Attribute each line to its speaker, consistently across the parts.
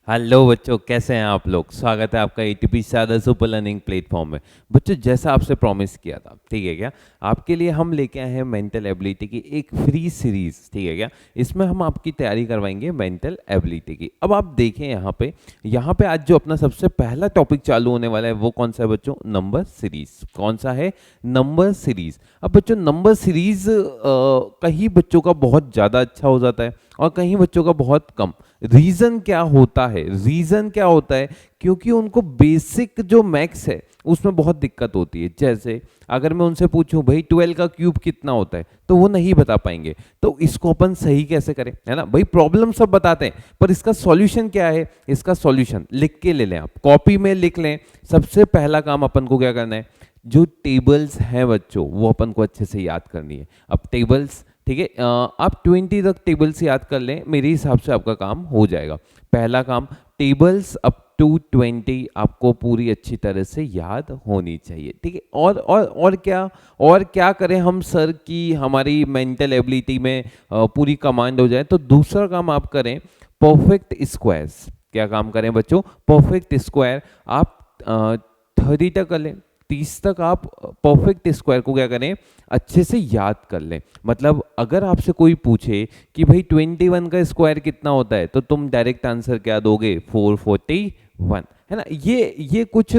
Speaker 1: Hello बच्चों, कैसे हैं आप लोग। स्वागत है आपका ATP Sharda super learning platform में। बच्चों, जैसा आपसे प्रॉमिस किया था, ठीक है क्या, आपके लिए हम लेके आए हैं मेंटल एबिलिटी की एक फ्री सीरीज, ठीक है क्या। इसमें हम आपकी तैयारी करवाएंगे मेंटल एबिलिटी की। अब आप देखें यहाँ पे आज जो अपना सबसे पहला टॉपिक चालू होने वाला है वो कौन सा है बच्चों? Number series. कौन सा है? Number series. अब बच्चों, नंबर सीरीज कहीं बच्चों का बहुत ज़्यादा अच्छा हो जाता है और कहीं बच्चों का बहुत कम। रीजन क्या होता है? रीजन क्या होता है? क्योंकि उनको बेसिक जो मैथ्स है उसमें बहुत दिक्कत होती है। जैसे अगर मैं उनसे पूछूं भाई 12 का क्यूब कितना होता है, तो वो नहीं बता पाएंगे। तो इसको अपन सही कैसे करें, है ना भाई। प्रॉब्लम सब बताते हैं पर इसका सॉल्यूशन क्या है? इसका सॉल्यूशन लिख के ले लें, आप कॉपी में लिख लें। सबसे पहला काम अपन को क्या करना है, जो टेबल्स हैं बच्चों वो अपन को अच्छे से याद करनी है। अब टेबल्स, ठीक है, आप 20 तक टेबल्स याद कर लें, मेरे हिसाब से आपका काम हो जाएगा। पहला काम, टेबल्स अप टू 20 आपको पूरी अच्छी तरह से याद होनी चाहिए, ठीक है। और क्या करें हम सर की हमारी मेंटल एबिलिटी में पूरी कमांड हो जाए। तो दूसरा काम आप करें परफेक्ट स्क्वायर्स। क्या काम करें बच्चों? परफेक्ट स्क्वायर आप 30 तक कर लें, 30 तक आप परफेक्ट स्क्वायर को क्या करें, अच्छे से याद कर लें। मतलब अगर आपसे कोई पूछे कि भाई 21 का स्क्वायर कितना होता है, तो तुम डायरेक्ट आंसर क्या दोगे? 441, है ना। ये कुछ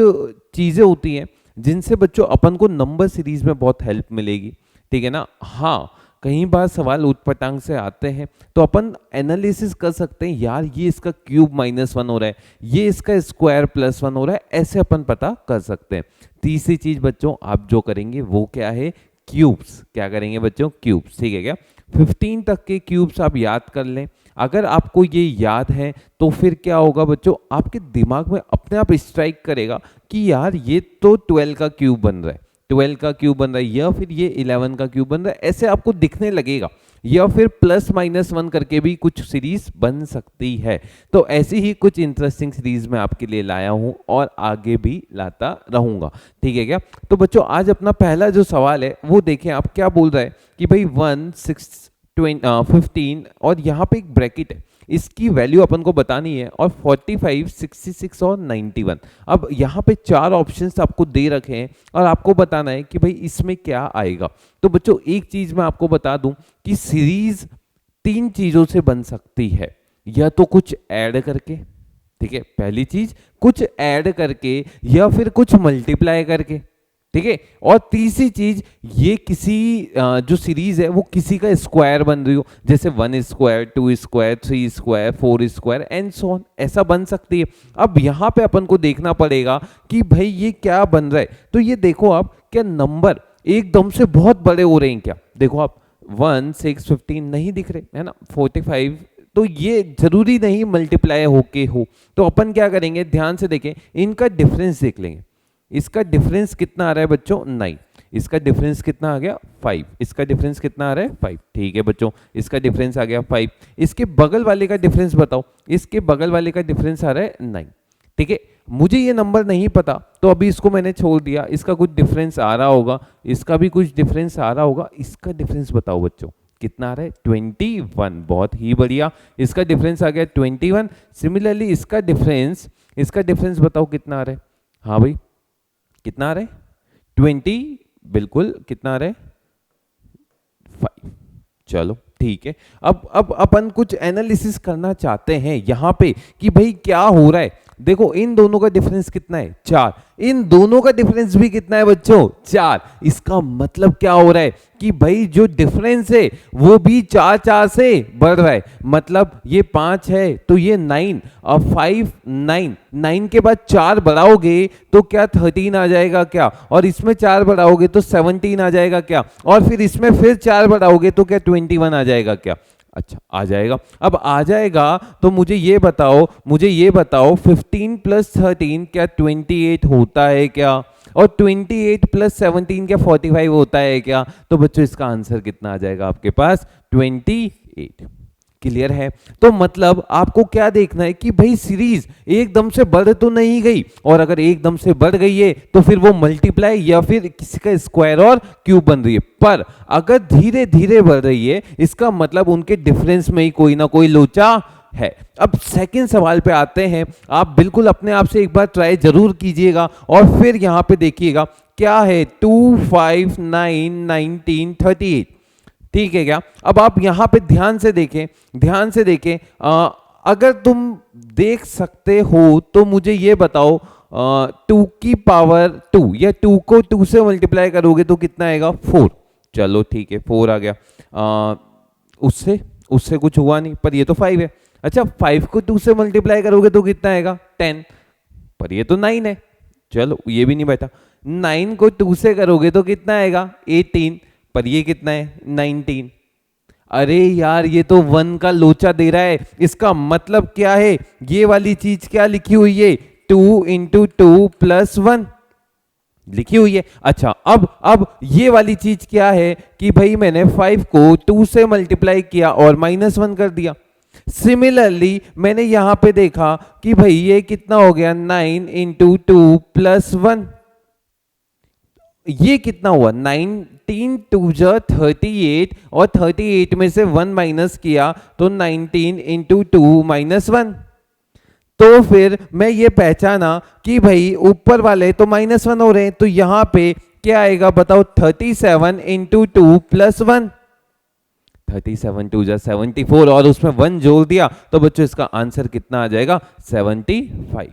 Speaker 1: चीज़ें होती हैं जिनसे बच्चों अपन को नंबर सीरीज में बहुत हेल्प मिलेगी, ठीक है ना। हाँ, कई बार सवाल ऊटपटांग से आते हैं तो अपन एनालिसिस कर सकते हैं, यार ये इसका क्यूब -1 हो रहा है, ये इसका स्क्वायर +1 हो रहा है, ऐसे अपन पता कर सकते हैं। तीसरी चीज बच्चों आप जो करेंगे वो क्या है? क्यूब्स। क्या करेंगे बच्चों? क्यूब्स, ठीक है क्या। 15 तक के क्यूब्स आप याद कर लें। अगर आपको ये याद है तो फिर क्या होगा बच्चों, आपके दिमाग में अपने आप स्ट्राइक करेगा कि यार ये तो 12 का क्यूब बन रहा है, 12 का क्यूब बन रहा है, या फिर ये 11 का क्यूब बन रहा है, ऐसे आपको दिखने लगेगा। या फिर +-1 करके भी कुछ सीरीज बन सकती है। तो ऐसी ही कुछ इंटरेस्टिंग सीरीज मैं आपके लिए लाया हूं और आगे भी लाता रहूंगा, ठीक है क्या। तो बच्चों, आज अपना पहला जो सवाल है वो देखें, आप क्या बोल रहे हैं कि भाई 1 6 15 और यहाँ पे एक ब्रैकेट है, इसकी वैल्यू अपन को बतानी है, और 45 66 और 91। अब यहाँ पे 4 ऑप्शंस आपको दे रखे हैं और आपको बताना है कि भाई इसमें क्या आएगा। तो बच्चों, एक चीज मैं आपको बता दूं कि सीरीज 3 चीजों से बन सकती है, या तो कुछ ऐड करके, ठीक है, पहली चीज कुछ ऐड करके, या फिर कुछ मल्टीप्लाई करके, ठीक है। और तीसरी चीज, ये किसी जो सीरीज है वो किसी का स्क्वायर बन रही हो, जैसे 1 square, 2 square, 3 square, 4 square and so on, ऐसा बन सकती है। अब यहाँ पे अपन को देखना पड़ेगा कि भाई ये क्या बन रहा है। तो ये देखो आप, क्या नंबर एकदम से बहुत बड़े हो रहे हैं क्या? देखो आप, 1 6 15 नहीं दिख रहे, है ना, 45, तो ये जरूरी नहीं मल्टीप्लाई होके हो। तो अपन क्या करेंगे, ध्यान से देखें, इनका डिफरेंस देख लेंगे। इसका डिफरेंस कितना आ रहा है बच्चों? 9। इसका डिफरेंस कितना आ गया? 5। इसका डिफरेंस कितना आ रहा है? 5, ठीक है बच्चों, इसका डिफरेंस आ गया 5। इसके बगल वाले का डिफरेंस बताओ। इसके बगल वाले का डिफरेंस आ रहा है 9, ठीक है। मुझे ये नंबर नहीं पता तो अभी इसको मैंने छोड़ दिया, इसका कुछ डिफरेंस आ रहा होगा, इसका भी कुछ डिफरेंस आ रहा होगा। इसका डिफरेंस बताओ बच्चों, कितना आ रहा है? 21। बहुत ही बढ़िया, इसका डिफरेंस आ गया 21। सिमिलरली इसका डिफरेंस बताओ कितना आ रहा है? हाँ भाई, कितना आ रहा है? 20, बिल्कुल, कितना आ रहा है? 5। चलो ठीक है। अब अपन कुछ एनालिसिस करना चाहते हैं यहाँ पे कि भाई क्या हो रहा है। देखो, इन दोनों का डिफरेंस कितना है? 4। इन दोनों का डिफरेंस भी कितना है बच्चों? 4। इसका मतलब क्या हो रहा है कि भाई जो डिफरेंस है वो भी 4 4 से बढ़ रहा है। मतलब ये 5 है तो ये 9, और 5 9, 9 के बाद 4 बढ़ाओगे तो क्या 13 आ जाएगा क्या? और इसमें 4 बढ़ाओगे तो 17 आ जाएगा क्या? और फिर इसमें फिर 4 बढ़ाओगे तो क्या 21 आ जाएगा क्या? अच्छा, आ जाएगा। अब आ जाएगा तो मुझे ये बताओ 15 + 13 क्या 28 होता है क्या? और 28 + 17 क्या 45 होता है क्या? तो बच्चों, इसका आंसर कितना आ जाएगा आपके पास? 28। क्लियर है? तो मतलब आपको क्या देखना है कि भाई सीरीज एकदम से बढ़ तो नहीं गई, और अगर एकदम से बढ़ गई है तो फिर वो मल्टीप्लाई या फिर किसी का स्क्वायर और क्यूब बन रही है। पर अगर धीरे धीरे बढ़ रही है, इसका मतलब उनके डिफरेंस में ही कोई ना कोई लोचा है। अब सेकंड सवाल पे आते हैं। आप बिल्कुल अपने आप से एक बार ट्राई जरूर कीजिएगा और फिर यहाँ पे देखिएगा क्या है 2, 5, 9, 19, 38। ठीक है क्या? अब आप यहाँ पे ध्यान से देखें, ध्यान से देखें। अगर तुम देख सकते हो तो मुझे ये बताओ 2 की पावर 2 या 2 को 2 से मल्टीप्लाई करोगे तो कितना आएगा 4। चलो ठीक है 4 आ गया। उससे उससे कुछ हुआ नहीं, पर ये तो 5 है। अच्छा 5 को 2 से मल्टीप्लाई करोगे तो कितना आएगा 10, पर ये तो 9 है। चलो ये भी नहीं बैठा। 9 को 2 से करोगे तो कितना आएगा 18, पर ये कितना है 19। अरे यार ये तो 1 का लोचा दे रहा है। इसका मतलब क्या है, ये वाली चीज क्या लिखी हुई है 2 × 2 + 1 लिखी हुई है। अच्छा अब ये वाली चीज क्या है कि भाई मैंने 5 को 2 से मल्टीप्लाई किया और -1 कर दिया। सिमिलरली मैंने यहां पे देखा कि भाई ये कितना हो गया 9 × 2 + 1, ये कितना हुआ 19 2 38 और 38 में से 1 माइनस किया तो 19 × 2 - 1। तो फिर मैं ये पहचाना कि भाई ऊपर वाले तो -1 हो रहे हैं, तो यहां पे क्या आएगा बताओ 37 × 2 + 1। 37 2 74 और उसमें 1 जोड़ दिया तो बच्चों इसका आंसर कितना आ जाएगा 75।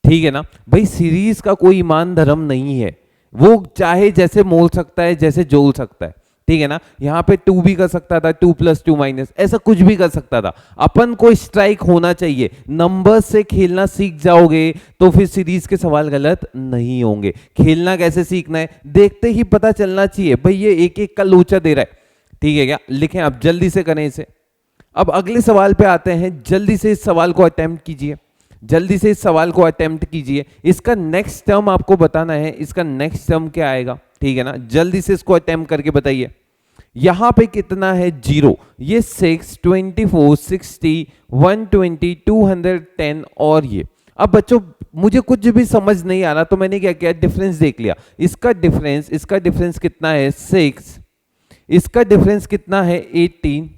Speaker 1: ठीक है ना भाई, सीरीज का कोई ईमान धर्म नहीं है, वो चाहे जैसे मोल सकता है जैसे जोड़ सकता है। ठीक है ना, यहाँ पे 2 भी कर सकता था, 2 + 2 - ऐसा कुछ भी कर सकता था। अपन को स्ट्राइक होना चाहिए। नंबर से खेलना सीख जाओगे तो फिर सीरीज के सवाल गलत नहीं होंगे। खेलना कैसे सीखना है देखते ही पता चलना चाहिए। भाई ये एक एक का लोचा दे रहा है, ठीक है क्या? लिखें आप, जल्दी से करें इसे। अब अगले सवाल पे आते हैं। जल्दी से इस सवाल को अटेम्प्ट कीजिए, जल्दी से इस सवाल को अटेम्प्ट कीजिए। इसका नेक्स्ट टर्म आपको बताना है, इसका नेक्स्ट टर्म क्या आएगा, ठीक है ना? जल्दी से इसको अटेम्प्ट करके बताइए। यहां पे कितना है 0, ये 6, 24, 60, 120, 210 और ये। अब बच्चों मुझे कुछ भी समझ नहीं आ रहा तो मैंने क्या किया, डिफरेंस देख लिया। इसका डिफरेंस कितना है 6, इसका डिफरेंस कितना है 18।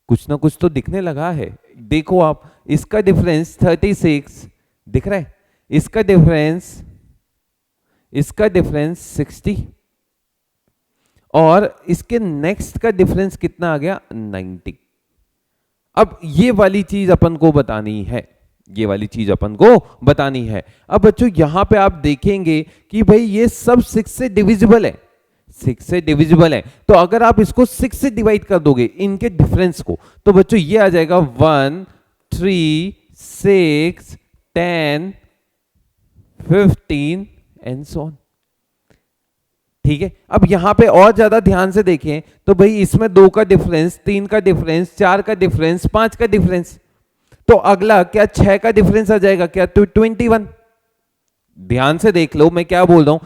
Speaker 1: कुछ ना कुछ तो दिखने लगा है, देखो आप। इसका डिफरेंस 36 दिख रहा है, इसका डिफरेंस 60 और इसके नेक्स्ट का डिफरेंस कितना आ गया 90। अब ये वाली चीज अपन को बतानी है, ये वाली चीज अपन को बतानी है। अब बच्चों यहां पे आप देखेंगे कि भाई ये सब 6 से डिविजिबल है, 6 से डिविजिबल है। तो अगर आप इसको 6 से डिवाइड कर दोगे इनके डिफरेंस को, तो बच्चों ये आ जाएगा 1, 3, 6, 10, 15 एंड सो ऑन। ठीक है, अब यहां पे और ज्यादा ध्यान से देखें तो भाई इसमें 2 का डिफरेंस, 3 का डिफरेंस, 4 का डिफरेंस, 5 का डिफरेंस। तो अगला क्या 6 का डिफरेंस आ जाएगा क्या, तो 21। ध्यान से देख लो मैं क्या बोल रहा हूं।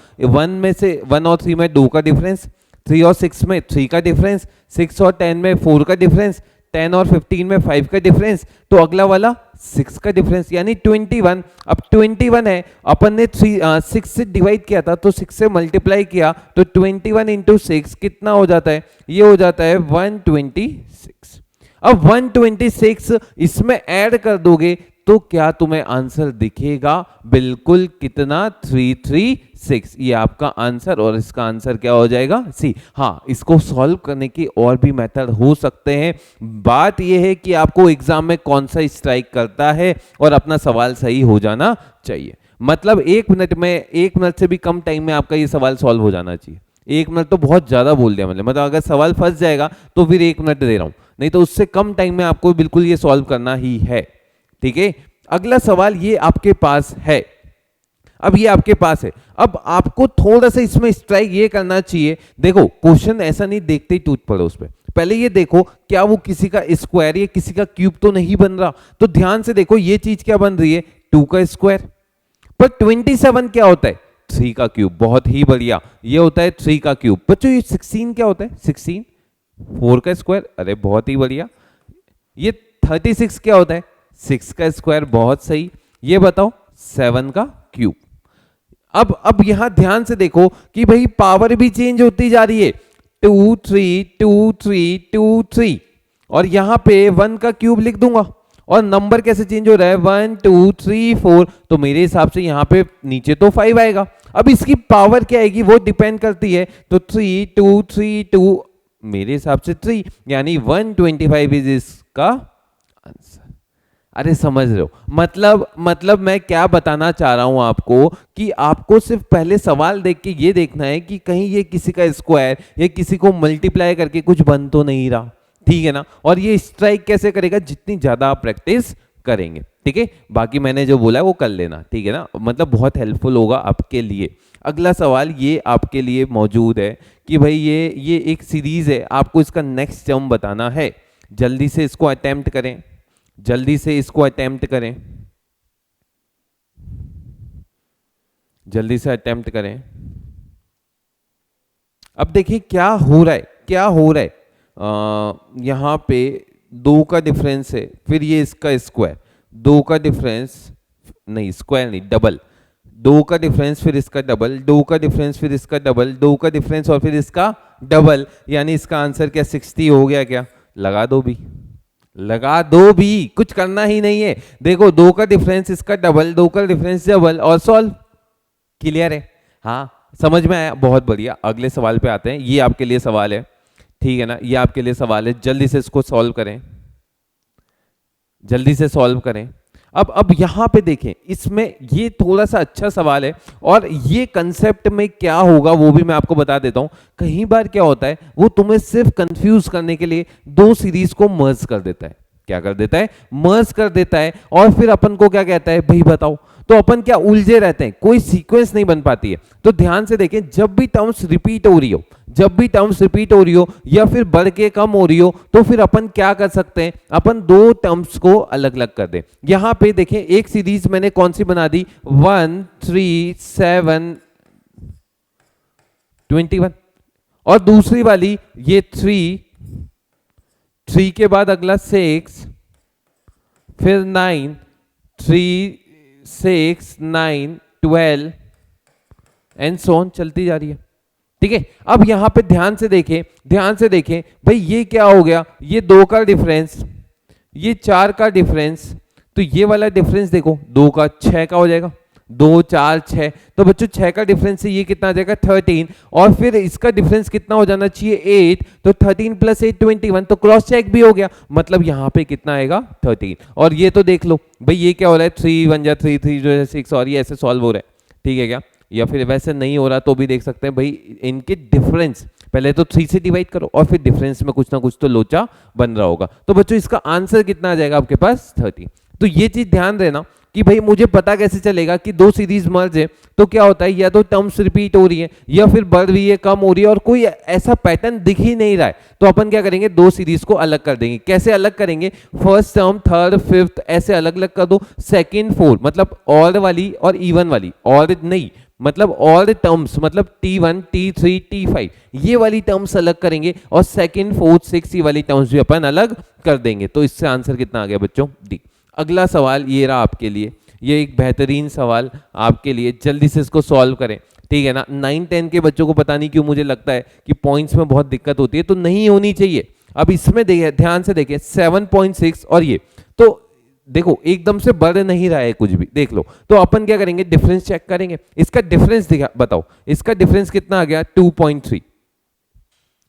Speaker 1: 1 और 3 में 2 का डिफरेंस, 3 और 6 में 3 का डिफरेंस, 6 और 10 में 4 का डिफरेंस, 10 और 15 में 5 का डिफरेंस। तो अगला वाला 6 का डिफरेंस यानी 21। अब 21 है, अपन ने 6 से डिवाइड किया था तो 6 से मल्टीप्लाई किया तो 21 × 6 कितना हो जाता है, ये हो जाता है 126। अब 126 इसमें ऐड कर दोगे तो क्या तुम्हें आंसर दिखेगा, बिल्कुल कितना 336। ये आपका आंसर और इसका आंसर क्या हो जाएगा सी। हाँ, इसको सॉल्व करने की और भी मेथड हो सकते हैं। बात यह है कि आपको एग्जाम में कौन सा स्ट्राइक करता है और अपना सवाल सही हो जाना चाहिए। मतलब 1 मिनट से भी कम टाइम में आपका ये सवाल सॉल्व हो जाना चाहिए। 1 मिनट तो बहुत ज्यादा बोल दिया मतलब अगर सवाल फंस जाएगा तो फिर 1 मिनट दे रहा हूं, नहीं तो उससे कम टाइम में आपको बिल्कुल ये सॉल्व करना ही है। ठीक है, अगला सवाल ये आपके पास है। अब ये आपके पास है, अब आपको थोड़ा सा इसमें स्ट्राइक ये करना चाहिए। देखो क्वेश्चन ऐसा नहीं देखते ही टूट पड़ो उस पर, पहले ये देखो क्या वो किसी का स्क्वायर या किसी का क्यूब तो नहीं बन रहा। तो ध्यान से देखो ये चीज क्या बन रही है 2 का स्क्वायर, पर 27 क्या होता है 3 का क्यूब। बहुत ही बढ़िया, ये होता है 3 का क्यूब। बच्चों ये 16 क्या होता है 16 4 का स्क्वायर। अरे बहुत ही बढ़िया। ये 36 क्या होता है 6 का स्क्वायर। बहुत सही। ये बताओ 7 का क्यूब। अब यहां ध्यान से देखो कि भाई पावर भी चेंज होती जा रही है 2 3 2 3 2 3 और यहां पे 1 का क्यूब लिख दूंगा और नंबर कैसे चेंज हो रहा है 1 2 3 4, तो मेरे हिसाब से यहाँ पे नीचे तो 5 आएगा। अब इसकी पावर क्या आएगी वो डिपेंड करती है, तो 3 2 3 2, मेरे हिसाब से 3, यानी 125 इज इसका आंसर। अरे समझ रहे हो, मतलब मैं क्या बताना चाह रहा हूं आपको कि आपको सिर्फ पहले सवाल देख के ये देखना है कि कहीं ये किसी का स्क्वायर या किसी को मल्टीप्लाई करके कुछ बन तो नहीं रहा, ठीक है ना। और ये स्ट्राइक कैसे करेगा, जितनी ज्यादा आप प्रैक्टिस करेंगे, ठीक है। बाकी मैंने जो बोला है वो कर लेना, ठीक है ना, मतलब बहुत हेल्पफुल होगा आपके लिए। अगला सवाल ये आपके लिए मौजूद है कि भाई ये एक सीरीज है, आपको इसका नेक्स्ट टर्म बताना है। जल्दी से इसको अटेम्प्ट करें, जल्दी से इसको अटेम्प्ट करें, जल्दी से अटेम्प्ट करें। अब देखिए क्या हो रहा है, क्या हो रहा है, यहां पे 2 का डिफरेंस है, फिर ये इसका स्क्वायर, 2 का डिफरेंस, नहीं स्क्वायर नहीं डबल, 2 का डिफरेंस फिर इसका डबल, 2 का डिफरेंस फिर इसका डबल, 2 का डिफरेंस और फिर इसका डबल, यानी इसका आंसर क्या 60 हो गया क्या। लगा दो भी, लगा दो भी, कुछ करना ही नहीं है। देखो 2 का डिफरेंस इसका डबल, 2 का डिफरेंस डबल और सॉल्व। क्लियर है, हाँ समझ में आया, बहुत बढ़िया। अगले सवाल पे आते हैं, ये आपके लिए सवाल है, ठीक है ना, ये आपके लिए सवाल है, जल्दी से इसको सॉल्व करें, जल्दी से सॉल्व करें। अब यहां पे देखें, इसमें ये थोड़ा सा अच्छा सवाल है और ये कंसेप्ट में क्या होगा वो भी मैं आपको बता देता हूं। कई बार क्या होता है, वो तुम्हें सिर्फ कंफ्यूज करने के लिए 2 सीरीज को मर्ज कर देता है। क्या कर देता है, मर्ज कर देता है, और फिर अपन को क्या कहता है, भाई बताओ, तो अपन क्या उलझे रहते हैं, कोई सीक्वेंस नहीं बन पाती है। तो ध्यान से देखें, जब भी टर्म्स रिपीट हो रही हो, जब भी टर्म्स रिपीट हो रही हो या फिर बढ़ के कम हो रही हो, तो फिर अपन क्या कर सकते हैं, अपन 2 टर्म्स को अलग अलग कर दें। यहां पे देखें, एक सीरीज मैंने कौन सी बना दी, 1 3 7 21, और दूसरी वाली ये 3 के बाद अगला 6, फिर 9, 3 6 9 12 एंड सो ऑन, चलती जा रही है, ठीक है। अब यहां पे ध्यान से देखें, ध्यान से देखें भाई, ये क्या हो गया, ये 2 का डिफरेंस, ये 4 का डिफरेंस, तो ये वाला डिफरेंस देखो 2 का 6 का हो जाएगा, 2 4 6, तो बच्चों 6 का डिफरेंस से ये कितना आ जाएगा 13, और फिर इसका डिफरेंस कितना हो जाना चाहिए 8, तो 13 + 8 21, तो क्रॉस चेक भी हो गया, मतलब यहां पे कितना आएगा 13। और ये तो देख लो भाई, ये क्या हो रहा है 3 1 जा 3 3 जो है 6, और ये ऐसे सॉल्व हो रहा है, ठीक है क्या। या फिर वैसे नहीं हो रहा तो भी देख सकते हैं भाई, इनके डिफरेंस पहले तो 3 से डिवाइड करो और फिर डिफरेंस में कुछ ना कुछ तो लोचा बन रहा होगा। तो बच्चों इसका आंसर कितना आ जाएगा आपके पास 30। तो ये चीज ध्यान देना कि भाई मुझे पता कैसे चलेगा कि 2 सीरीज मर्ज है, तो क्या होता है, या तो टर्म्स रिपीट हो रही है या फिर बढ़ रही है, कम हो रही है, और कोई ऐसा पैटर्न दिख ही नहीं रहा है, तो अपन क्या करेंगे 2 सीरीज को अलग कर देंगे। कैसे अलग करेंगे, फर्स्ट टर्म थर्ड फिफ्थ ऐसे अलग अलग कर दो, सेकंड फोर्थ मतलब ऑड वाली और इवन वाली, ऑड नहीं मतलब ऑड टर्म्स मतलब T1 T3 T5 ये वाली टर्म्स अलग करेंगे, और सेकंड फोर्थ सिक्स ये वाली टर्म्स भी अपन अलग कर देंगे। तो इससे आंसर कितना आ गया बच्चों, डी। अगला सवाल ये रहा आपके लिए, ये एक बेहतरीन सवाल आपके लिए, जल्दी से इसको सॉल्व करें, ठीक है ना। 9-10 के बच्चों को पता नहीं क्यों मुझे लगता है कि पॉइंट्स में बहुत दिक्कत होती है, तो नहीं होनी चाहिए। अब इसमें देखिए, ध्यान से देखिए 7.6 और ये तो देखो एकदम से बढ़ नहीं रहा है कुछ भी, देख लो। तो अपन क्या करेंगे, डिफरेंस चेक करेंगे, इसका डिफरेंस दिखा बताओ, इसका डिफरेंस कितना आ गया 2.3,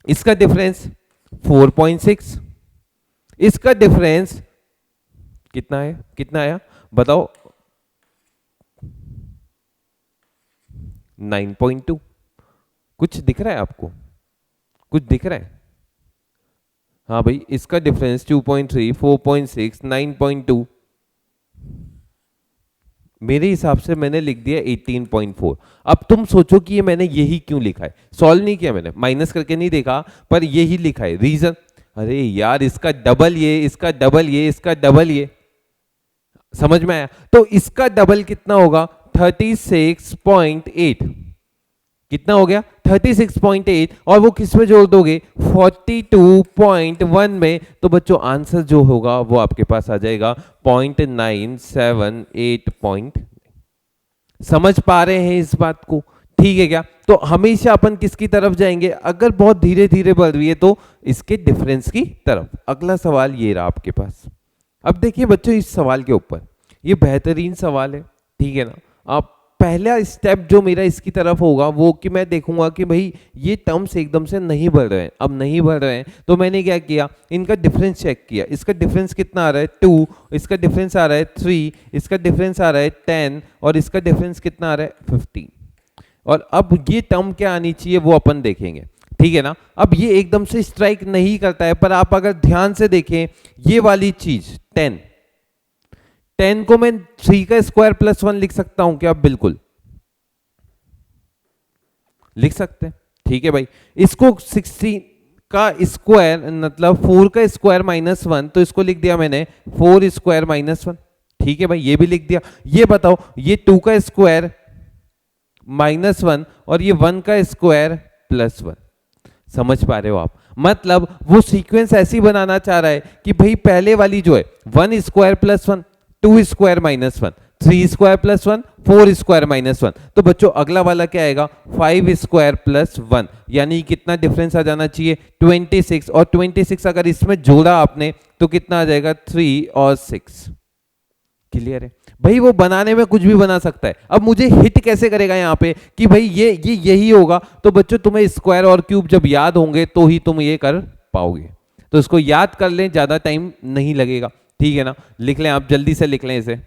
Speaker 1: इसका डिफरेंस 4.6, इसका डिफरेंस कितना है, कितना आया बताओ 9.2। कुछ दिख रहा है आपको, कुछ दिख रहा है, हाँ भाई इसका डिफरेंस 2.3 4.6 9.2, मेरे हिसाब से मैंने लिख दिया 18.4। अब तुम सोचो कि ये मैंने यही क्यों लिखा है, सॉल्व नहीं किया मैंने, माइनस करके नहीं देखा, पर यही लिखा है रीजन। अरे यार इसका डबल ये, इसका डबल ये, इसका डबल ये, समझ में आया। तो इसका डबल कितना होगा 36.8, कितना हो गया 36.8, और वो किस में जोड़ दोगे 42.1 में, तो बच्चों आंसर जो होगा वो आपके पास आ जाएगा 0.978 समझ पा रहे हैं इस बात को, ठीक है क्या। तो हमेशा अपन किसकी तरफ जाएंगे, अगर बहुत धीरे धीरे बढ़ रही है तो इसके डिफरेंस की तरफ। अगला सवाल ये रहा आपके पास, अब देखिए बच्चों इस सवाल के ऊपर, ये बेहतरीन सवाल है, ठीक है ना। आप पहला स्टेप जो मेरा इसकी तरफ होगा वो कि मैं देखूंगा कि भाई ये टर्म्स एकदम से नहीं बढ़ रहे हैं। अब नहीं बढ़ रहे हैं तो मैंने क्या किया, इनका डिफरेंस चेक किया। इसका डिफरेंस कितना आ रहा है 2, इसका डिफरेंस आ रहा है 3, इसका डिफरेंस आ रहा है 10 और इसका डिफरेंस कितना आ रहा है 15। और अब ये टर्म क्या आनी चाहिए वो अपन देखेंगे, ठीक है ना। अब ये एकदम से स्ट्राइक नहीं करता है, पर आप अगर ध्यान से देखें ये वाली चीज 10 को मैं 3 का स्क्वायर प्लस 1 लिख सकता हूं क्या? बिल्कुल लिख सकते हैं, ठीक है भाई। इसको 16 का स्क्वायर मतलब 4 का स्क्वायर माइनस 1, तो इसको लिख दिया मैंने 4 स्क्वायर माइनस 1, ठीक है भाई, ये भी लिख दिया। ये बताओ ये 2 का स्क्वायर माइनस 1 और ये 1 का स्क्वायर प्लस 1, समझ पा रहे हो आप? मतलब वो सीक्वेंस ऐसी बनाना चाह रहा है कि भाई पहले वाली जो है 1 square plus 1, 2 square minus 1, 3 square plus 1, 4 square minus 1, तो बच्चों अगला वाला क्या आएगा 5 स्क्वायर प्लस 1, यानी कितना डिफरेंस आ जाना चाहिए 26। और 26 अगर इसमें जोड़ा आपने तो कितना आ जाएगा 3 और 6। क्लियर है भाई? वो बनाने में कुछ भी बना सकता है। अब मुझे हिट कैसे करेगा यहाँ पे कि भाई ये यही होगा, तो बच्चों तुम्हें स्क्वायर और क्यूब जब याद होंगे तो ही तुम ये कर पाओगे। तो इसको याद कर लें, ज्यादा टाइम नहीं लगेगा, ठीक है ना। लिख लें आप, जल्दी से लिख लें इसे।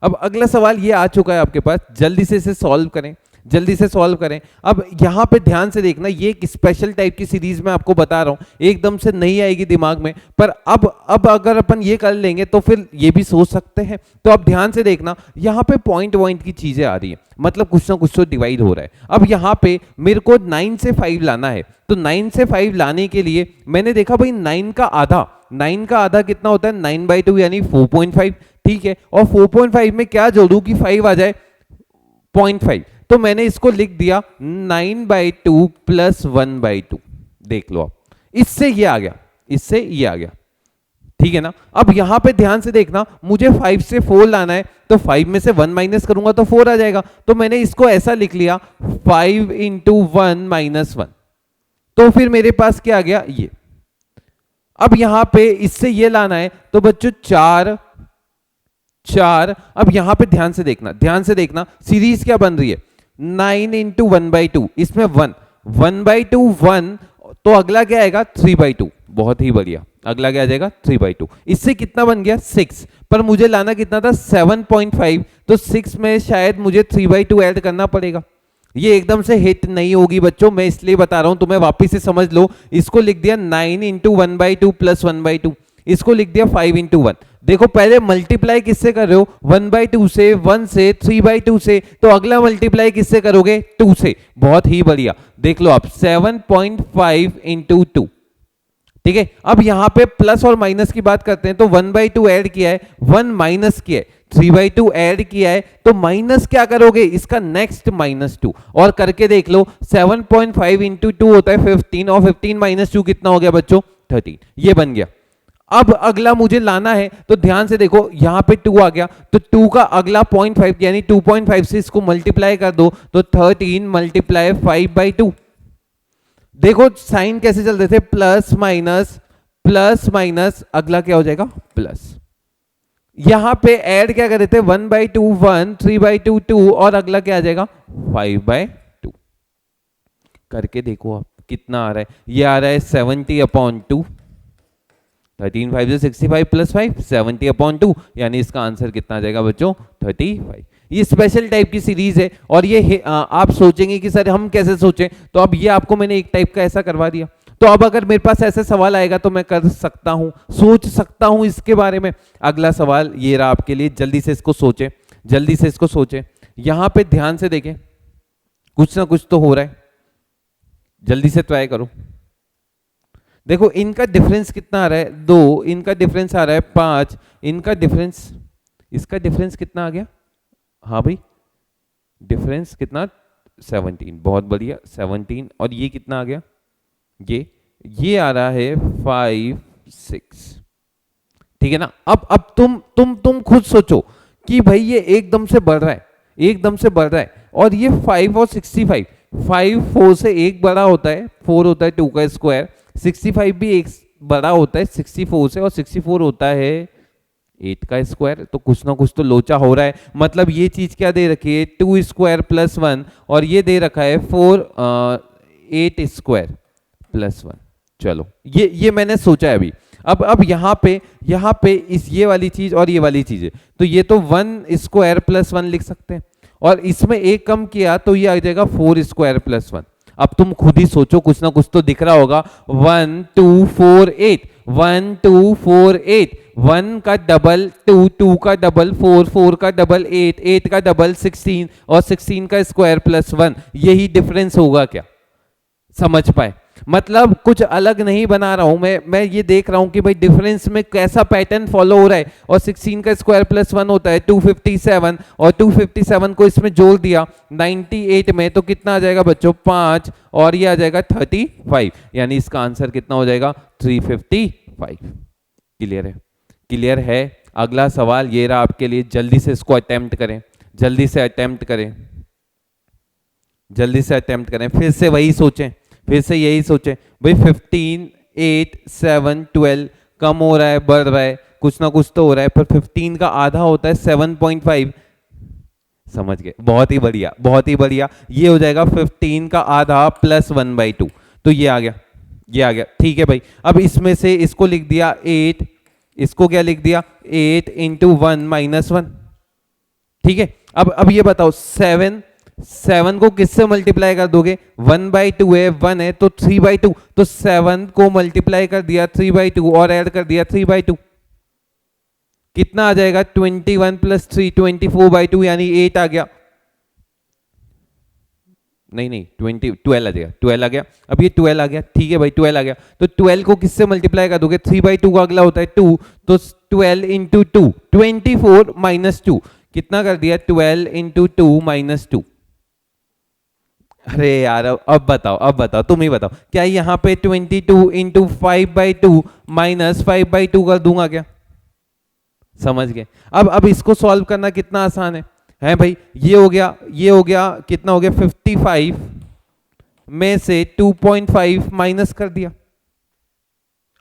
Speaker 1: अब अगला सवाल ये आ चुका है आपके पास, जल्दी से इसे सॉल्व करें, जल्दी से सॉल्व करें। अब यहां पे ध्यान से देखना, ये एक स्पेशल टाइप की सीरीज मैं आपको बता रहा हूं, एकदम से नहीं आएगी दिमाग में, पर अब अगर अपन ये कर लेंगे तो फिर ये भी सोच सकते हैं। तो अब ध्यान से देखना, यहां पे पॉइंट की चीजें आ रही है, मतलब कुछ ना कुछ तो डिवाइड हो रहा है। अब यहां पे मेरे को 9 से 5 लाना है, तो 9 से 5 लाने के लिए मैंने देखा भाई 9 का आधा कितना होता है 9/2 यानी 4.5, ठीक है। और 4.5 में क्या जोड़ू कि 5 आ जाए 0.5, तो मैंने इसको लिख दिया 9/2 प्लस 1/2। देख लो आप, इससे ये आ गया, इससे ये आ गया, ठीक है ना। अब यहां पे ध्यान से देखना, मुझे 5 से 4 लाना है, तो 5 में से 1 माइनस करूंगा तो 4 आ जाएगा, तो मैंने इसको ऐसा लिख लिया 5 इंटू 1 माइनस 1, तो फिर मेरे पास क्या आ गया ये। अब यहां पे इससे ये लाना है, तो बच्चों 4। अब यहां पे ध्यान से देखना सीरीज क्या बन रही है 9 इंटू 1/2, इसमें 1/2 1, तो अगला क्या आएगा 3/2। बहुत ही बढ़िया, अगला क्या आ जाएगा 3/2। इससे कितना बन गया 6, पर मुझे लाना कितना था 7.5, तो 6 में शायद मुझे 3/2 ऐड करना पड़ेगा। ये एकदम से हिट नहीं होगी बच्चों, मैं इसलिए बता रहा हूं, तुम्हें वापिस से समझ लो। इसको लिख दिया 9 इंटू 1/2 प्लस 1/2, इसको लिख दिया 5 इंटू 1। देखो पहले मल्टीप्लाई किससे कर रहे हो 1/2 से, 1 से, 3/2 से, तो अगला मल्टीप्लाई किससे करोगे 2 से। बहुत ही बढ़िया, देख लो आप 7.5 इंटू 2, ठीक है। अब यहां पे प्लस और माइनस की बात करते हैं, तो 1/2 ऐड किया है, 1 माइनस किया है, 3/2 ऐड किया है, तो माइनस क्या करोगे इसका नेक्स्ट -2, और करके देख लो 7.5 इंटू 2 होता है 15, और 15 माइनस 2 कितना हो गया बच्चों 13, ये बन गया। अब अगला मुझे लाना है, तो ध्यान से देखो यहां पे 2 आ गया, तो 2 का अगला 0.5 यानी 2.5 से इसको मल्टीप्लाई कर दो, तो 13 मल्टीप्लाई 5/2। देखो साइन कैसे चल रहे थे, प्लस माइनस, अगला क्या हो जाएगा प्लस। यहां पे ऐड क्या कर रहे थे 1/2 1, 3/2 2, और अगला क्या आ जाएगा 5/2। करके देखो आप कितना आ रहा है, ये आ रहा है 70/2, 13 5 से 65 प्लस 5 70/2, यानी इसका आंसर कितना आ जाएगा बच्चों 35। ये स्पेशल टाइप की सीरीज है, और ये आप सोचेंगे कि सर हम कैसे सोचें, तो अब ये आपको मैंने एक टाइप का ऐसा करवा दिया। तो अब अगर मेरे पास ऐसे सवाल आएगा तो मैं कर सकता हूं, सोच सकता हूं इसके बारे में। अगला सवाल ये रहा आपके लिए, जल्दी से इसको सोचें, यहां पे ध्यान से देखें, कुछ ना कुछ तो हो रहा है, जल्दी से ट्राई करो। देखो इनका डिफरेंस कितना आ रहा है 2, इनका डिफरेंस आ रहा है 5, इनका डिफरेंस, इसका डिफरेंस कितना आ गया, हाँ भाई डिफरेंस कितना 17, बहुत बढ़िया 17, और ये कितना आ गया, ये आ रहा है 5 6, ठीक है ना। अब तुम खुद सोचो कि भाई ये एकदम से बढ़ रहा है, और ये 5 और 65, 5 4 से एक बड़ा होता है, 4 होता है 2 का स्क्वायर, 65 भी एक बड़ा होता है 64 से, और 64 होता है 8 का स्क्वायर। तो कुछ ना कुछ तो लोचा हो रहा है। मतलब ये चीज क्या दे रखी है, 2 स्क्वायर प्लस 1, और ये दे रखा है 8 स्क्वायर प्लस 1। चलो ये मैंने सोचा है अभी। अब यहाँ पे इस ये वाली चीज और ये वाली चीज है, तो ये तो 1 स्क्वायर प्लस 1 लिख सकते हैं, और इसमें एक कम किया तो ये आ जाएगा 4 स्क्वायर प्लस 1। अब तुम खुद ही सोचो, कुछ ना कुछ तो दिख रहा होगा। 1 2 4 8, 1 2 4 8, 1 का डबल 2, 2 का डबल 4, 4 का डबल 8, 8 का डबल 16, और 16 का स्क्वायर प्लस 1। यही डिफरेंस होगा क्या? समझ पाए? मतलब कुछ अलग नहीं बना रहा हूं मैं ये देख रहा हूं कि भाई डिफरेंस में कैसा पैटर्न फॉलो हो रहा है। और 16 का स्क्वायर प्लस 1 होता है 257, और 257 को इसमें जोड़ दिया 98 में, तो कितना आ जाएगा बच्चों? 5, और ये आ जाएगा 35, यानी इसका आंसर कितना हो जाएगा? 355। क्लियर है? क्लियर है। अगला सवाल ये रहा आपके लिए, जल्दी से इसको अटेम्प्ट करें, जल्दी से अटेम्प्ट करें, जल्दी से अटेम्प्ट करें। फिर से वही सोचें, फिर से यही सोचें भाई 15 8 7 12 कम हो रहा है, बढ़ रहा है, कुछ ना कुछ तो हो रहा है, पर 15 का आधा होता है 7.5। समझ गए? बहुत ही बढ़िया, बहुत ही बढ़िया। ये हो जाएगा 15 का आधा प्लस 1/2, तो ये आ गया, ये आ गया। ठीक है भाई, अब इसमें से इसको लिख दिया 8, इसको क्या लिख दिया? 8 × 1 - 1। ठीक है, अब ये बताओ 7 को किससे मल्टीप्लाई कर दोगे? 1/2 है, 1 है, तो 3/2, तो 7 को मल्टीप्लाई कर दिया 3/2 और ऐड कर दिया 3/2, कितना आ जाएगा? 21 + 3 24/2, यानी 8 आ गया। नहीं 12 आ जाएगा, 12 आ गया। अब ये 12 आ गया, ठीक है भाई 12 आ गया, तो 12 को किससे मल्टीप्लाई कर दोगे? 3/2 का अगला होता है 2, तो 12 × 2 24 - 2, कितना कर दिया? 12 × 2 - 2। अरे यार अब बताओ तुम ही बताओ, क्या यहाँ पे 22 × 5/2 - 5/2 कर दूंगा क्या? समझ गए? अब इसको सॉल्व करना कितना आसान है भाई। ये हो गया कितना हो गया? 55 में से 2.5 माइनस कर दिया।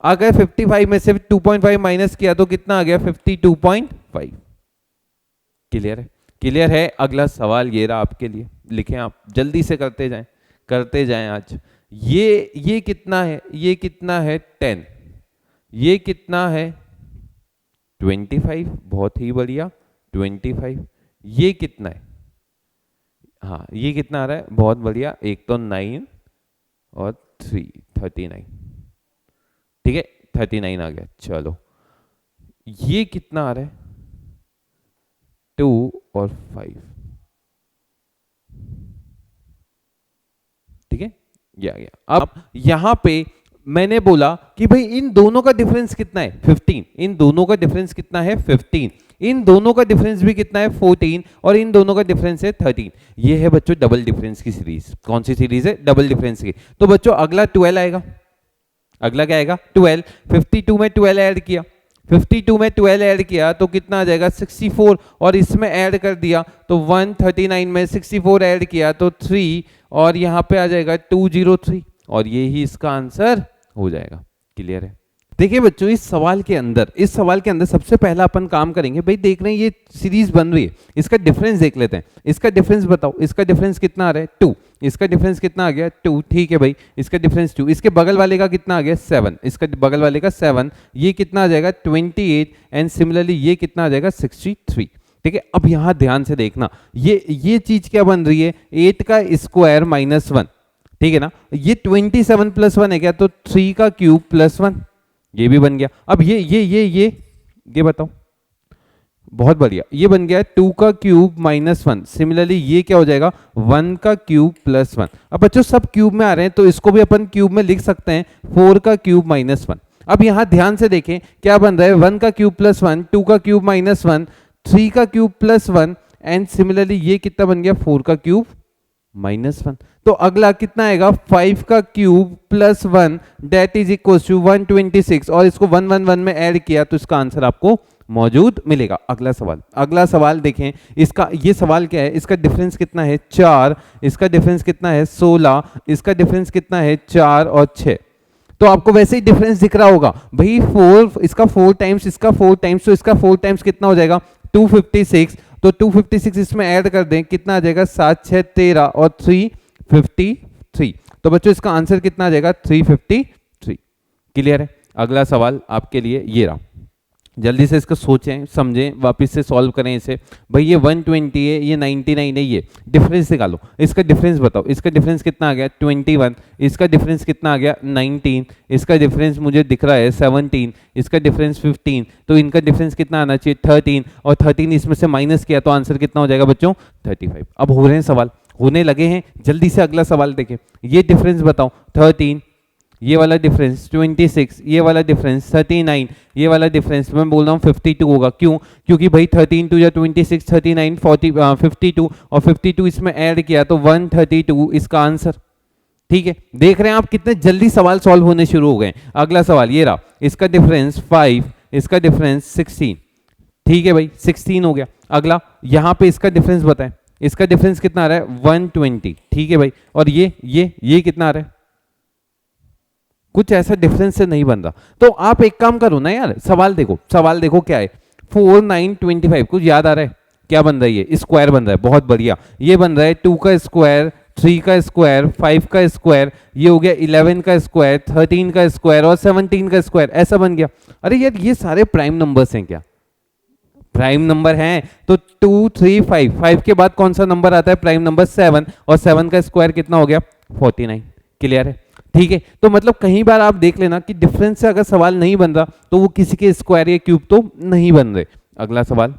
Speaker 1: अगर 55 में से 2.5 माइनस किया तो कितना आ गया? 52.5। क्लियर है? क्लियर है। अगला सवाल ये रहा आपके लिए, लिखें आप, जल्दी से करते जाएं आज। ये कितना है? ये कितना है? 10। ये कितना है? 25। बहुत ही बढ़िया, 25। ये कितना है? हाँ, ये कितना आ रहा है? बहुत बढ़िया, एक तो 9 और 3 39। ठीक है, 39 आ गया। चलो ये कितना आ रहा है? 2 और 5। ठीक है, ये आ गया। अब यहां पे मैंने बोला कि भाई इन दोनों का डिफरेंस कितना है? 15। इन दोनों का डिफरेंस कितना है? 15। इन दोनों का डिफरेंस भी कितना है? 14। और इन दोनों का डिफरेंस है 13। ये है बच्चों डबल डिफरेंस की सीरीज। कौन सी सीरीज है? डबल डिफरेंस की। तो बच्चों अगला 12 आएगा। अगला क्या आएगा? 12। 52 में 12 ऐड किया, 52 में 12 ऐड किया तो कितना आ जाएगा? 64, और इसमें ऐड कर दिया तो 139 में 64 ऐड किया तो 3, और यहाँ पे आ जाएगा 203, और ये ही इसका आंसर हो जाएगा। क्लियर है? देखिए बच्चों, इस सवाल के अंदर सबसे पहला अपन काम करेंगे, भाई देख रहे हैं ये सीरीज बन रही है, इसका डिफरेंस देख लेते हैं। इसका डिफरेंस बताओ, इसका डिफरेंस कितना आ रहा है? 2। इसका डिफरेंस कितना आ गया? 2। ठीक है भाई, इसका डिफरेंस 2। इसके बगल वाले का कितना आ गया? 7। इसका बगल वाले का 7। ये कितना आ जाएगा? 28। एंड सिमिलरली ये कितना आ जाएगा? 63। ठीक है, अब यहां ध्यान से देखना, ये चीज क्या बन रही है? 8 का स्क्वायर माइनस 1। ठीक है ना? ये 27 + 1 है क्या? तो 3 का क्यूब प्लस 1, ये भी बन गया। अब ये बताओ, बहुत बढ़िया, ये बन गया 2 का क्यूब माइनस 1। सिमिलरली ये क्या हो जाएगा? 1 का क्यूब प्लस 1। अब बच्चों सब क्यूब में आ रहे हैं तो इसको भी अपन क्यूब में लिख सकते हैं, 4 का क्यूब माइनस 1। अब यहां ध्यान से देखें क्या बन रहा है? 1 का क्यूब प्लस 1, 2 का क्यूब माइनस 1, 3 का क्यूब प्लस 1, एंड सिमिलरली ये कितना बन गया? 4 का क्यूब माइनस 1। तो अगला कितना आएगा? 5 का cube plus 1 that is equal to 126, और इसको 111 में ऐड किया तो इसका आंसर आपको मौजूद मिलेगा। अगला सवाल देखें, इसका ये सवाल क्या है? इसका डिफरेंस कितना है? 4। इसका डिफरेंस कितना है? 16। इसका डिफरेंस कितना है? 4 और 6। तो आपको वैसे ही डिफरेंस दिख रहा होगा भाई, 4 इसका 4 टाइम्स इसका 4 टाइम्स, तो इसका 4 टाइम्स कितना हो जाएगा 256, तो 256 इसमें ऐड कर दें कितना आ जाएगा 7 6 13 और 353, तो बच्चों इसका आंसर कितना आ जाएगा 353। क्लियर है? अगला सवाल आपके लिए ये रहा, जल्दी से इसको सोचें समझें वापस से सॉल्व करें इसे। भाई ये 120 है, ये 99 है, ये डिफरेंस निकालो, इसका डिफरेंस बताओ, इसका डिफरेंस कितना आ गया 21, इसका डिफरेंस कितना आ गया 19, इसका डिफरेंस मुझे दिख रहा है 17, इसका डिफरेंस 15, तो इनका डिफरेंस कितना आना चाहिए 13, और 13 इसमें से माइनस किया तो आंसर कितना हो जाएगा बच्चों 35। अब हो रहे हैं सवाल, होने लगे हैं, जल्दी से अगला सवाल देखें। ये डिफरेंस बताओ 13, ये वाला डिफरेंस 26, ये वाला डिफरेंस 39, ये वाला डिफरेंस मैं बोल रहा हूँ 52 होगा। क्यों? क्योंकि भाई 13 2 या 26, 39 40 52 और 52 इसमें ऐड किया तो 132 इसका आंसर। ठीक है, देख रहे हैं आप कितने जल्दी सवाल सॉल्व होने शुरू हो गए। अगला सवाल ये रहा, इसका डिफरेंस 5, इसका डिफरेंस 16। ठीक है भाई 16 हो गया। अगला यहाँ पे इसका डिफरेंस बताएं, इसका डिफरेंस कितना आ रहा है 120। ठीक है भाई, और ये कितना आ रहा है, कुछ ऐसा डिफरेंस से नहीं बन रहा, तो आप एक काम करो ना यार, सवाल देखो क्या है 4 9 25, कुछ याद आ रहा है क्या बन रहा है, ये स्क्वायर बन रहा है, बहुत बढ़िया। ये बन रहा है 2 का स्क्वायर, 3 का स्क्वायर, 5 का स्क्वायर, ये हो गया 11 का स्क्वायर, 13 का स्क्वायर और 17 का स्क्वायर, ऐसा बन गया। अरे यार ये सारे प्राइम नंबर्स हैं क्या? प्राइम नंबर हैं, तो 2 3 5, 5 के बाद कौन सा नंबर आता है प्राइम नंबर 7, और 7 का स्क्वायर कितना हो गया 49। क्लियर है? ठीक है, तो मतलब कई बार आप देख लेना कि डिफरेंस से अगर सवाल नहीं बन रहा तो वो किसी के स्क्वायर या क्यूब तो नहीं बन रहे। अगला सवाल,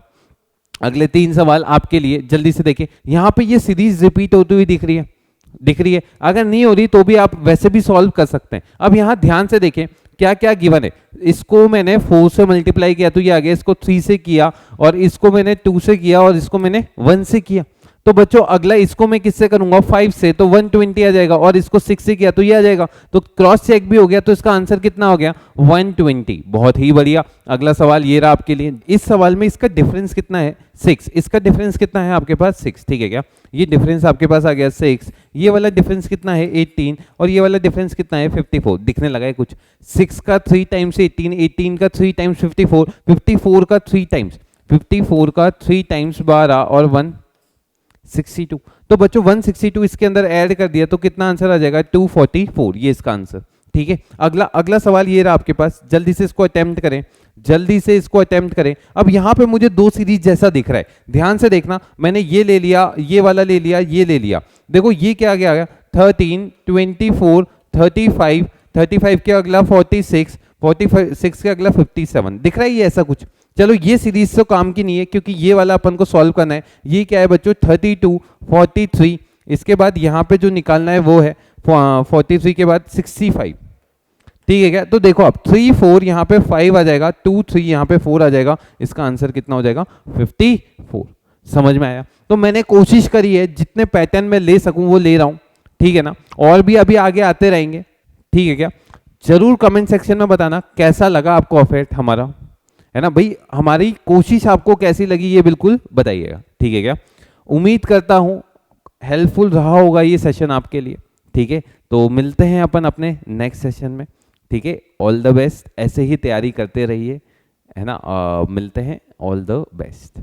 Speaker 1: अगले 3 सवाल आपके लिए, जल्दी से देखें। यहाँ पे ये सीरीज रिपीट होती हुई दिख रही है, अगर नहीं हो रही तो भी आप वैसे भी सॉल्व कर सकते हैं। अब यहाँ ध्यान से देखें क्या क्या गिवन है। इसको मैंने 4 से मल्टीप्लाई किया तो ये आ गया, इसको 3 से किया, और इसको मैंने 2 से किया, और इसको मैंने 1 से किया। तो बच्चों अगला इसको मैं किससे करूंगा 5 से, तो 120 आ जाएगा, और इसको 6 से किया तो ये आ जाएगा, तो क्रॉस चेक भी हो गया, तो इसका आंसर कितना हो गया 120। बहुत ही बढ़िया। अगला सवाल ये रहा आपके लिए, इस सवाल में इसका डिफरेंस कितना है 6, इसका डिफरेंस कितना है आपके पास 6। ठीक है क्या, ये डिफरेंस आपके पास आ गया 6, ये वाला डिफरेंस कितना है 18, और ये वाला डिफरेंस कितना है 54। दिखने लगा है कुछ, 6 का 3 टाइम्स 18, 18 का 3 टाइम्स 54, 54 का 3 टाइम्स 54 का 3 टाइम्स 12 और 162। तो बच्चों 162 इसके अंदर ऐड कर दिया तो कितना आंसर आ जाएगा 244, ये इसका आंसर। ठीक है, अगला सवाल ये रहा आपके पास, जल्दी से इसको अटेम्प्ट करें। अब यहाँ पे मुझे 2 सीरीज जैसा दिख रहा है, ध्यान से देखना, मैंने ये ले लिया, ये वाला ले लिया, ये ले लिया। देखो ये क्या आ गया 13 24 35, 35 के अगला 46, 46 के अगला 57, दिख रहा है ये ऐसा कुछ। चलो ये सीरीज तो काम की नहीं है, क्योंकि ये वाला अपन को सॉल्व करना है। ये क्या है बच्चों 32 43, इसके बाद यहाँ पे जो निकालना है वो है 43 के बाद 65। ठीक है क्या, तो देखो आप 3 4 यहाँ पे 5 आ जाएगा, 2 3 यहाँ पे 4 आ जाएगा, इसका आंसर कितना हो जाएगा 54। समझ में आया? तो मैंने कोशिश करी है जितने पैटर्न में ले सकूं वो ले रहा हूं। ठीक है ना, और भी अभी आगे आते रहेंगे। ठीक है क्या, जरूर कमेंट सेक्शन में बताना कैसा लगा आपको अफेक्ट हमारा, है ना भाई, हमारी कोशिश आपको कैसी लगी ये बिल्कुल बताइएगा। ठीक है क्या, उम्मीद करता हूं हेल्पफुल रहा होगा ये सेशन आपके लिए। ठीक है, तो मिलते हैं अपन अपने नेक्स्ट सेशन में। ठीक है, ऑल द बेस्ट, ऐसे ही तैयारी करते रहिए, है ना। मिलते हैं, ऑल द बेस्ट।